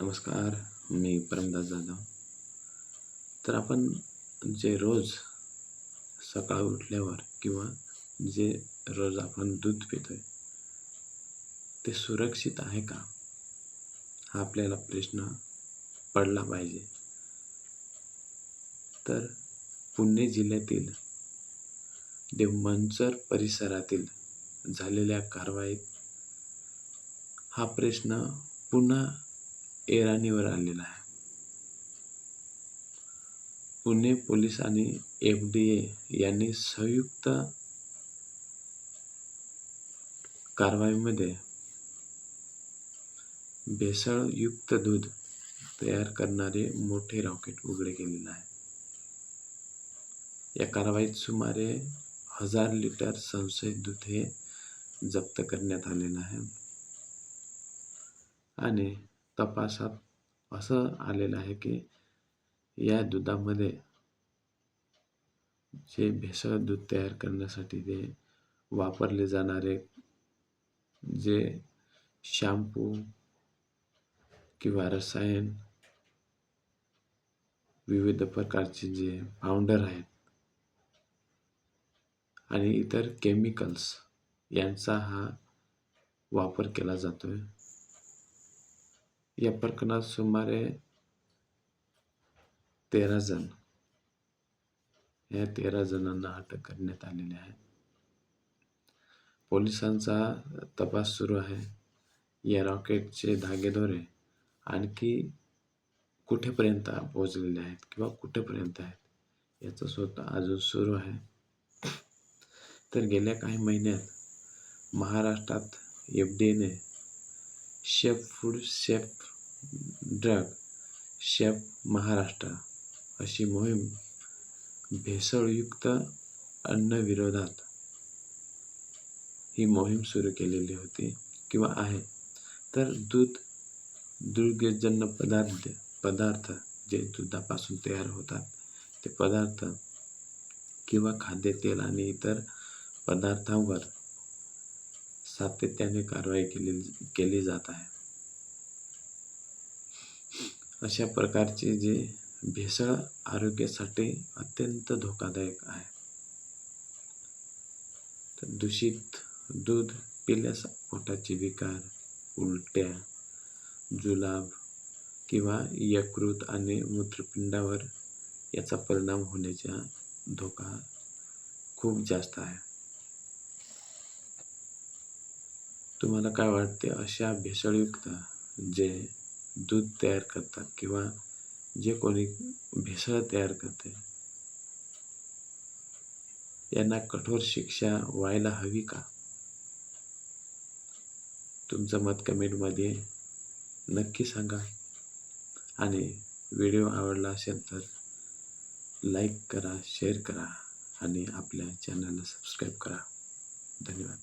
नमस्कार, मी परमदास जाधव. तर आपण जे रोज सकाळी उठल्यावर किंवा जे रोज आपण दूध पितोय, ते सुरक्षित आहे का? हा आपल्याला प्रश्न पडला पाहिजे. तर पुणे जिल्ह्यातील देवमंचर परिसरातील झालेल्या कारवाईत हा प्रश्न पुन्हा ऐरणीवर आलेला आहे. पुणे पोलीस आणि FDA यांनी संयुक्त कारवाईमध्ये भेसळयुक्त दूध तयार करणारे मोठे रॉकेट उघडे केलेले आहे. या कारवाईत सुमारे 1000 लिटर संशयित दूध हे जप्त करण्यात आलेलं आहे आणि तपासात असं आलेलं आहे की या दुधामध्ये जे भेसळ दूध तयार करण्यासाठी ते वापरले जाणारे जे शॅम्पू किंवा रसायन, विविध प्रकारचे जे पावडर आहेत आणि इतर केमिकल्स यांचा हा वापर केला जातोय. या प्रकरणात सुमारे 13 जणांना अटक करण्यात आलेली आहे. पोलिसांचा तपास सुरू आहे. या रॉकेटचे धागेदोरे आणखी कुठेपर्यंत पोहोचलेले आहेत किंवा कुठेपर्यंत आहेत याचा शोध अजून सुरू आहे. तर गेल्या काही महिन्यात महाराष्ट्रात FDAने safe food safe drug safe Maharashtra अशी मोहीम भेसळयुक्त अन्न विरोधात ही मोहीम सुरू केलेली होती किंवा आहे. तर दुर्गंधजन्य पदार्थ जे दुधापासून तयार होतात ते पदार्थ किंवा खाद्यतेल आणि इतर पदार्थांवर सातत्याने कारवाई केली जात आहे. अशा प्रकारचे जे भेसळ आरोग्यासाठी अत्यंत धोकादायक आहे. तर दूषित दूध पिल्यास पोटाचे विकार, उलट्या, जुलाब किंवा यकृत आणि मूत्रपिंडावर याचा परिणाम होण्याचा धोका खूप जास्त आहे. तुम्हाला काय वाटते? अशा भेसळयुक्त जे दूध तयार करतात किंवा जे कोणी भेसळ तयार करते यांना कठोर शिक्षा व्हायला हवी का? तुमचं मत कमेंटमध्ये नक्की सांगा आणि व्हिडिओ आवडला असेल तर लाईक करा, शेअर करा आणि आपल्या चॅनलला सबस्क्राईब करा. धन्यवाद.